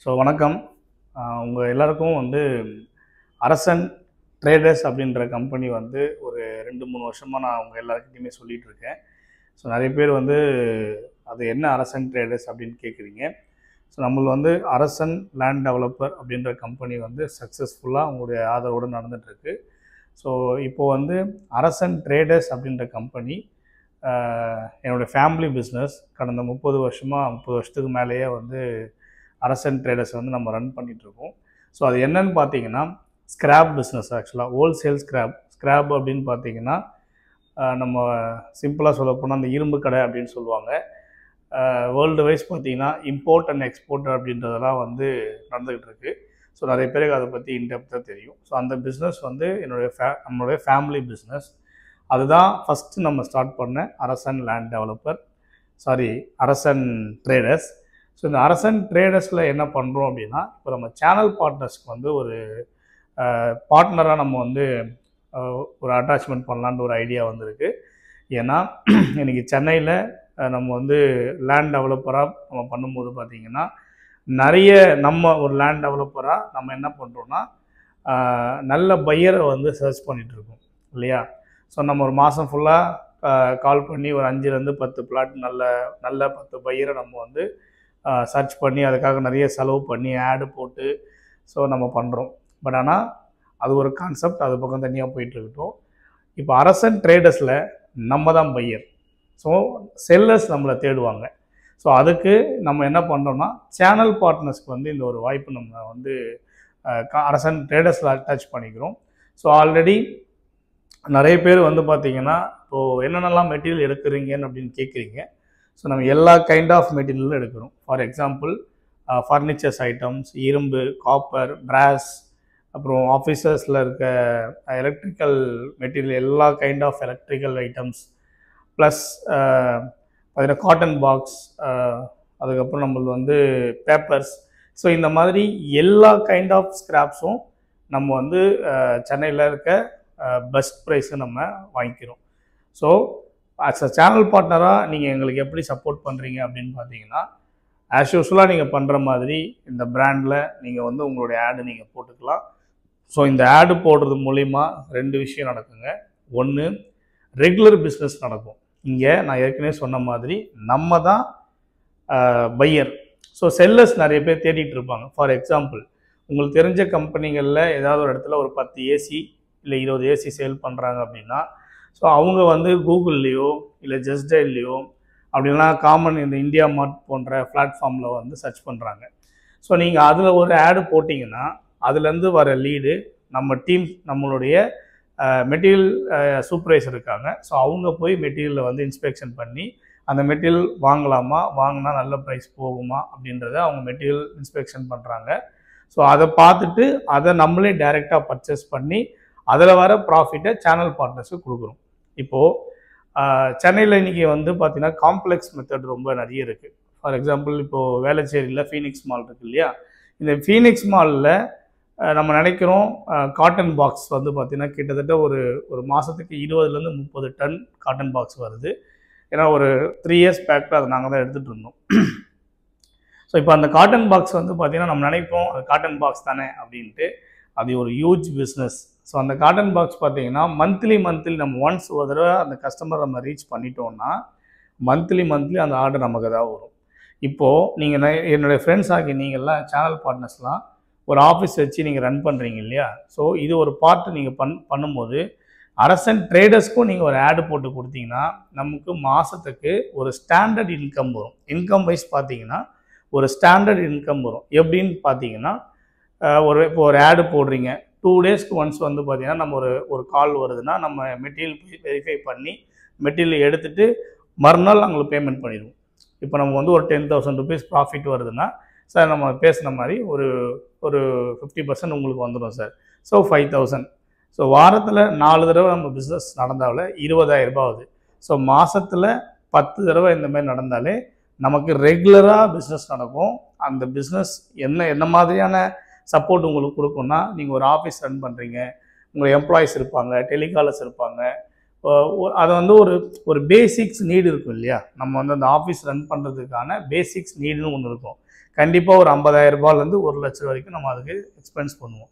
So வணக்கம். உங்கள் எல்லாருக்கும் அரசன் ட்ரேடர்ஸ் அப்படின்ற கம்பெனி ஒரு 2-3 வருஷமாக நான் உங்கள் எல்லாருக்கிட்டையுமே சொல்லிகிட்டு இருக்கேன். ஸோ நிறைய பேர் அது என்ன அரசன் ட்ரேடர்ஸ் அப்படின்னு கேட்குறீங்க. ஸோ நம்மள அரசன் லேண்ட் டெவலப்பர் அப்படின்ற கம்பெனி சக்ஸஸ்ஃபுல்லாக அவங்களுடைய ஆதரவோடு நடந்துகிட்ருக்கு. ஸோ இப்போது அரசன் ட்ரேடர்ஸ் அப்படின்ற கம்பெனி என்னுடைய ஃபேமிலி பிஸ்னஸ். கடந்த 30 வருஷத்துக்கு மேலேயே அரசன் ட்ரேடர்ஸ் நம்ம ரன் பண்ணிகிட்ருக்கோம். ஸோ அது என்னன்னு பார்த்தீங்கன்னா ஸ்க்ராப் பிஸ்னஸ். ஆக்சுவலாக ஹோல்சேல் ஸ்க்ராப் அப்படின்னு பார்த்தீங்கன்னா நம்ம சிம்பிளாக சொல்லப்போனால் அந்த இரும்பு கடை அப்படின்னு சொல்லுவாங்க. வேர்ல்டு வைஸ் பார்த்தீங்கன்னா இம்போர்ட் அண்ட் எக்ஸ்போர்ட் அப்படின்றதெல்லாம் நடந்துக்கிட்டு இருக்குது. ஸோ நிறைய பேருக்கு அதை பற்றி இன்டெப்த்தாக தெரியும். ஸோ அந்த பிஸ்னஸ் நம்மளுடைய ஃபேமிலி பிஸ்னஸ். அதுதான் ஃபஸ்ட்டு நம்ம ஸ்டார்ட் பண்ண அரசன் லேண்ட் டெவலப்பர், அரசன் ட்ரேடர்ஸ். ஸோ இந்த அரசன் ட்ரேடர்ஸில் என்ன பண்ணுறோம் அப்படின்னா, இப்போ நம்ம சேனல் பார்ட்னர்ஸ்க்கு ஒரு பார்ட்னராக நம்ம ஒரு அட்டாச்மெண்ட் பண்ணலான்ற ஒரு ஐடியா வந்திருக்கு. ஏன்னா இன்றைக்கி சென்னையில் நம்ம லேண்ட் டெவலப்பராக நம்ம பண்ணும்போது பார்த்திங்கன்னா நிறைய நம்ம ஒரு லேண்ட் டெவலப்பராக நம்ம என்ன பண்ணுறோன்னா நல்ல பையரை சர்ச் பண்ணிகிட்ருக்கோம் இல்லையா. ஸோ நம்ம ஒரு மாதம் ஃபுல்லாக கால் பண்ணி ஒரு 5-10 பிளாட் நல்ல 10 பையரை நம்ம சர்ச் பண்ணி அதுக்காக நிறைய செலவு பண்ணி ஆடு போட்டு ஸோ நம்ம பண்ணுறோம். பட் ஆனால் அது ஒரு கான்செப்ட், அது பக்கம் தனியாக போயிட்டுருக்கட்டும். இப்போ அரசன் ட்ரேடர்ஸில் நம்ம தான் பையர். ஸோ செல்லர்ஸ் நம்மளை தேடுவாங்க. ஸோ அதுக்கு நம்ம என்ன பண்ணுறோம்னா சேனல் பார்ட்னர்ஸ்க்கு இந்த ஒரு வாய்ப்பு நம்ம அரசன் ட்ரேடர்ஸில் அட்டாச் பண்ணிக்கிறோம். ஸோ ஆல்ரெடி நிறைய பேர் பார்த்திங்கன்னா இப்போது என்னென்னலாம் மெட்டீரியல் எடுக்கிறீங்கன்னு அப்படின்னு கேட்குறீங்க. ஸோ நம்ம எல்லா கைண்ட் ஆஃப் மெட்டீரியலும் எடுக்கிறோம். ஃபார் எக்ஸாம்பிள் ஃபர்னிச்சர்ஸ் ஐட்டம்ஸ், இரும்பு, காப்பர், பிராஸ், அப்புறம் ஆஃபீஸர்ஸில் இருக்க எலக்ட்ரிக்கல் மெட்டீரியல், எல்லா kind of electrical items, plus அதில் காட்டன் பாக்ஸ், அதுக்கப்புறம் நம்மளது பேப்பர்ஸ். ஸோ இந்த மாதிரி எல்லா கைண்ட் ஆஃப் ஸ்கிராப்ஸும் நம்ம சென்னையில் இருக்க பெஸ்ட் ப்ரைஸை நம்ம வாங்கிக்கிறோம். ஸோ ஆஸ் அ சேனல் பார்ட்னராக நீங்கள் எங்களுக்கு எப்படி சப்போர்ட் பண்ணுறீங்க அப்படின்னு பார்த்தீங்கன்னா, ஆஸ் யூஸ்வலாக நீங்கள் பண்ணுற மாதிரி இந்த பிராண்டில் நீங்கள் உங்களுடைய ஆடு நீங்கள் போட்டுக்கலாம். ஸோ இந்த ஆடு போடுறது மூலிமா 2 விஷயம் நடக்குங்க. ஒன்று, ரெகுலர் பிஸ்னஸ் நடக்கும். இங்கே நான் ஏற்கனவே சொன்ன மாதிரி நம்ம தான் பையர். ஸோ செல்லர்ஸ் நிறைய பேர் தேடிட்டு இருப்பாங்க. ஃபார் எக்ஸாம்பிள் உங்களுக்கு தெரிஞ்ச கம்பெனிகளில் ஏதாவது ஒரு இடத்துல ஒரு 10 ஏசி இல்லை 20 ஏசி சேல் பண்ணுறாங்க அப்படின்னா, ஸோ அவங்க கூகுள்லேயோ இல்லை ஜஸ்ட் டயல்லையோ அப்படின்னா காமன் இந்த இந்தியா மார்ட் போன்ற பிளாட்ஃபார்மில் சர்ச் பண்ணுறாங்க. ஸோ நீங்கள் அதில் ஒரு ஆடு போட்டிங்கன்னா அதுலேருந்து வர லீடு நம்ம டீம், நம்மளுடைய மெட்டீரியல் சூப்பர்வைசர் இருக்காங்க. ஸோ அவங்க போய் மெட்டீரியலை இன்ஸ்பெக்ஷன் பண்ணி அந்த மெட்டீரியல் வாங்கலாமா, வாங்கினா நல்ல ப்ரைஸ் போகுமா அப்படின்றத அவங்க மெட்டீரியல் இன்ஸ்பெக்ஷன் பண்ணுறாங்க. ஸோ அதை பார்த்துட்டு அதை நம்மளே டைரெக்டாக பர்ச்சேஸ் பண்ணி அதில் வர ப்ராஃபிட்டை சேனல் பார்ட்னர்ஸுக்கு கொடுக்குறோம். இப்போது சென்னையில் இன்றைக்கி பார்த்திங்கன்னா காம்ப்ளெக்ஸ் மெத்தட் ரொம்ப நிறைய இருக்குது. ஃபார் எக்ஸாம்பிள் இப்போது வேளச்சேரியில் ஃபீனிக்ஸ் மால் இருக்குது இல்லையா. இந்த ஃபீனிக்ஸ் மாலில் நம்ம நினைக்கிறோம் காட்டன் பாக்ஸ் பார்த்திங்கன்னா கிட்டத்தட்ட ஒரு மாதத்துக்கு 20-30 டன் காட்டன் பாக்ஸ் வருது. ஏன்னா ஒரு 3 இயர்ஸ் பேக்கில் அதை நாங்கள் தான் எடுத்துகிட்டு இருந்தோம். ஸோ இப்போ அந்த காட்டன் பாக்ஸ் பார்த்திங்கன்னா நம்ம நினைப்போம் அது காட்டன் பாக்ஸ் தானே அப்படின்ட்டு. அது ஒரு ஹியூஜ் பிஸ்னஸ். ஸோ அந்த காட்டன் பாக்ஸ் பார்த்திங்கன்னா மந்த்லி நம்ம ஒன்ஸ் ஒரு தடவை அந்த கஸ்டமர் நம்ம ரீச் பண்ணிட்டோம்னா மந்த்லி அந்த ஆர்டர் நமக்கு தான் வரும். இப்போது நீங்கள் என்னுடைய ஃப்ரெண்ட்ஸ் ஆகி நீங்கள்லாம் சேனல் பார்ட்னர்ஸ்லாம் ஒரு ஆஃபீஸ் வச்சு நீங்கள் ரன் பண்ணுறீங்க இல்லையா. ஸோ இது ஒரு பார்ட்டு நீங்கள் பண்ணும்போது அரசன் ட்ரேடர்ஸ்க்கும் நீங்கள் ஒரு ஆடு போட்டு கொடுத்தீங்கன்னா நமக்கு மாதத்துக்கு ஒரு ஸ்டாண்டர்ட் இன்கம் வரும். இன்கம் வைஸ் பார்த்தீங்கன்னா ஒரு ஸ்டாண்டர்ட் இன்கம் வரும். எப்படின்னு பார்த்தீங்கன்னா இப்போ ஒரு ஆடு போடுறீங்க, 2 டேஸ்க்கு ஒன்ஸ் பார்த்தீங்கன்னா நம்ம ஒரு கால் வருதுன்னா நம்ம மெட்டீரியல் போய் வெரிஃபை பண்ணி மெட்டீரியல் எடுத்துகிட்டு மறுநாள் அவங்களுக்கு பேமெண்ட் பண்ணிடுவோம். இப்போ நம்ம ஒரு 10,000 rupees ப்ராஃபிட் வருதுன்னா, சார் நம்ம பேசுன மாதிரி ஒரு 50% உங்களுக்கு வந்துடும் சார். ஸோ 5,000. ஸோ வாரத்தில் 4 தடவை நம்ம பிஸ்னஸ் நடந்தாலே 20,000 ரூபாய் ஆகுது. ஸோ மாதத்தில் 10 தடவை இந்த மாதிரி நடந்தாலே நமக்கு ரெகுலராக பிஸ்னஸ் நடக்கும். அந்த பிஸ்னஸ் என்ன மாதிரியான சப்போர்ட் உங்களுக்கு கொடுக்கும்னா, நீங்கள் ஒரு ஆஃபீஸ் ரன் பண்ணுறீங்க, உங்கள் எம்ப்ளாயிஸ் இருப்பாங்க, டெலிகாலர்ஸ் இருப்பாங்க. அது ஒரு பேசிக்ஸ் நீடு இருக்கும் இல்லையா. நம்ம அந்த ஆஃபீஸ் ரன் பண்ணுறதுக்கான பேசிக்ஸ் நீடுன்னு ஒன்று இருக்கும். கண்டிப்பாக ஒரு 50,000 ரூபாயிலேருந்து 1,00,000 வரைக்கும் நம்ம அதுக்கு எக்ஸ்பென்ஸ் பண்ணுவோம்.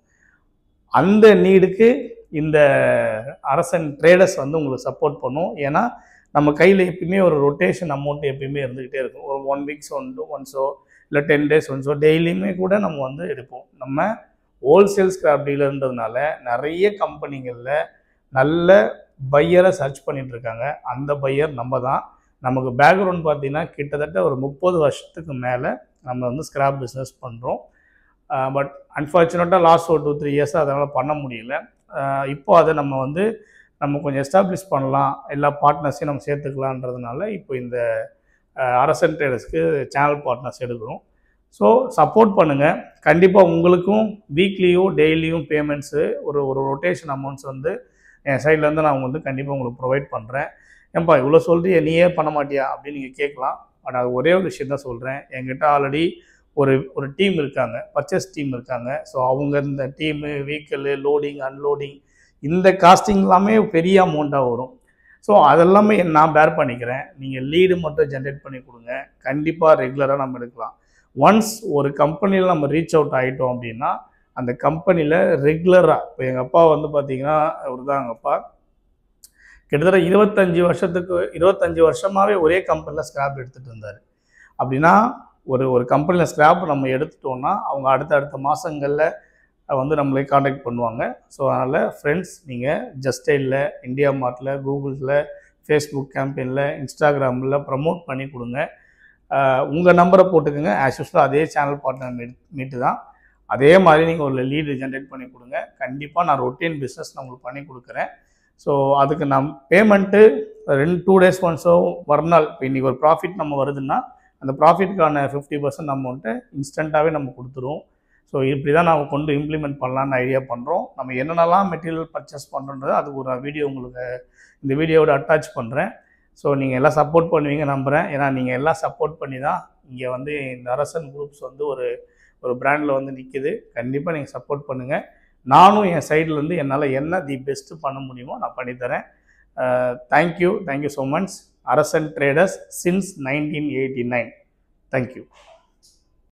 அந்த நீடுக்கு இந்த அரசன் ட்ரேடர்ஸ் வந்து உங்களுக்கு சப்போர்ட் பண்ணும். ஏன்னா நம்ம கையில் எப்பயுமே ஒரு ரொட்டேஷன் அமௌண்ட் எப்பயுமே இருந்துக்கிட்டே இருக்கும். ஒரு 1 வீக்ஸ் ஒன்ஸோ இல்லை 10 டேஸ் ஒன்ஸோ டெய்லியுமே கூட நம்ம வந்து எடுப்போம். நம்ம ஹோல்சேல் ஸ்கிராப் டீலர்ன்றதுனால நிறைய கம்பெனிகளில் நல்ல பையரை சர்ச் பண்ணிட்டு இருக்காங்க. அந்த பையர் நம்ம தான். நமக்கு பேக்ரவுண்ட் பார்த்தீங்கன்னா கிட்டத்தட்ட ஒரு 30 வருஷத்துக்கு மேலே நம்ம வந்து ஸ்கிராப் பிஸ்னஸ் பண்ணுறோம். பட் அன்ஃபார்ச்சுனேட்டாக லாஸ்ட் ஒரு 2-3 இயர்ஸாக அதனால் பண்ண முடியல. இப்போ அதை நம்ம கொஞ்சம் எஸ்டாப்ளிஷ் பண்ணலாம், எல்லா பார்ட்னர்ஸையும் நம்ம சேர்த்துக்கலான்றதுனால இப்போ இந்த அரசன் ட்ரேடர்ஸ்க்கு சேனல் பார்ட்னர்ஸ் எடுக்கிறோம். ஸோ சப்போர்ட் பண்ணுங்கள். கண்டிப்பாக உங்களுக்கும் வீக்லியும் டெய்லியும் பேமெண்ட்ஸு ஒரு ரொட்டேஷன் அமௌண்ட்ஸ் வந்து என் சைட்லேருந்து நான் வந்து கண்டிப்பாக உங்களுக்கு ப்ரொவைட் பண்ணுறேன். ஏன்பா இவ்வளோ சொல்லிட்டு நீயே பண்ண மாட்டியா அப்படின்னு நீங்கள் கேட்கலாம். பட் அது ஒரே ஒரு விஷயம் தான் சொல்கிறேன். என்கிட்ட ஆல்ரெடி ஒரு டீம் இருக்காங்க, பர்ச்சேஸ் டீம் இருக்காங்க. ஸோ அவங்க இந்த டீமு வெஹிக்கிள் லோடிங் அன்லோடிங் இந்த காஸ்டிங் எல்லாமே பெரிய அமௌண்ட்டாக வரும். ஸோ அதெல்லாமே நான் பேர் பண்ணிக்கிறேன். நீங்கள் லீடு மட்டும் ஜென்ரேட் பண்ணி கொடுங்க. கண்டிப்பாக ரெகுலராக நம்ம எடுக்கலாம். ஒன்ஸ் ஒரு கம்பெனியில் நம்ம ரீச் அவுட் ஆகிட்டோம் அப்படின்னா அந்த கம்பெனியில் ரெகுலராக இப்போ எங்கள் அப்பா வந்து பார்த்திங்கன்னா அவர் தான் எங்கள் அப்பா கிட்டத்தட்ட 25 வருஷமாகவே ஒரே கம்பெனியில் ஸ்கிராப் எடுத்துகிட்டு இருந்தார். அப்படின்னா ஒரு கம்பெனியில் ஸ்கிராப் நம்ம எடுத்துட்டோம்னா அவங்க அடுத்த மாதங்களில் வந்து நம்மளே காண்டாக்ட் பண்ணுவாங்க. ஸோ அதனால் ஃப்ரெண்ட்ஸ், நீங்கள் ஜஸ்டைலில், இந்தியா மார்ட்டில், கூகுளில், ஃபேஸ்புக் கேம்பெயினில், இன்ஸ்டாகிராமில் ப்ரமோட் பண்ணி கொடுங்க. உங்கள் நம்பரை போட்டுக்கோங்க. ஆஸ் யூஸ்வலாக அதே சேனல் பார்ட்னர் மீட்டு தான். அதே மாதிரி நீங்கள் ஒரு லீடு ஜென்ரேட் பண்ணி கொடுங்க. கண்டிப்பாக நான் ரொட்டீன் பிஸ்னஸ் நான் உங்களுக்கு பண்ணி கொடுக்குறேன். ஸோ அதுக்கு நான் பேமெண்ட்டு 2 டேஸ் ஒன்ஸோ மறுநாள் இப்போ இன்றைக்கி ஒரு ப்ராஃபிட் நம்ம வருதுன்னா அந்த ப்ராஃபிட்டுக்கான 50% அமௌண்ட்டை இன்ஸ்டண்ட்டாகவே நம்ம கொடுத்துருவோம். ஸோ இப்படி தான் நான் கொண்டு இம்ப்ளிமெண்ட் பண்ணலான்னு ஐடியா பண்ணுறோம். நம்ம என்னென்னலாம் மெட்டீரியல் பர்ச்சேஸ் பண்ணுறோன்றது அதுக்கு ஒரு வீடியோ உங்களுக்கு இந்த வீடியோவோட அட்டாச் பண்ணுறேன். ஸோ நீங்கள் எல்லாம் சப்போர்ட் பண்ணுவீங்க நம்புகிறேன். ஏன்னா நீங்கள் எல்லாம் சப்போர்ட் பண்ணி தான் இங்கே வந்து இந்த அரசன் குரூப்ஸ் வந்து ஒரு பிராண்டில் வந்து நிற்கிது. கண்டிப்பாக நீங்கள் சப்போர்ட் பண்ணுங்கள். நானும் என் சைட்லேருந்து என்னால் என்ன தி பெஸ்ட்டு பண்ண முடியுமோ நான் பண்ணித்தரேன். Thank you so much. அரசன் ட்ரேடர்ஸ் சின்ஸ் 1989. தேங்க்யூ.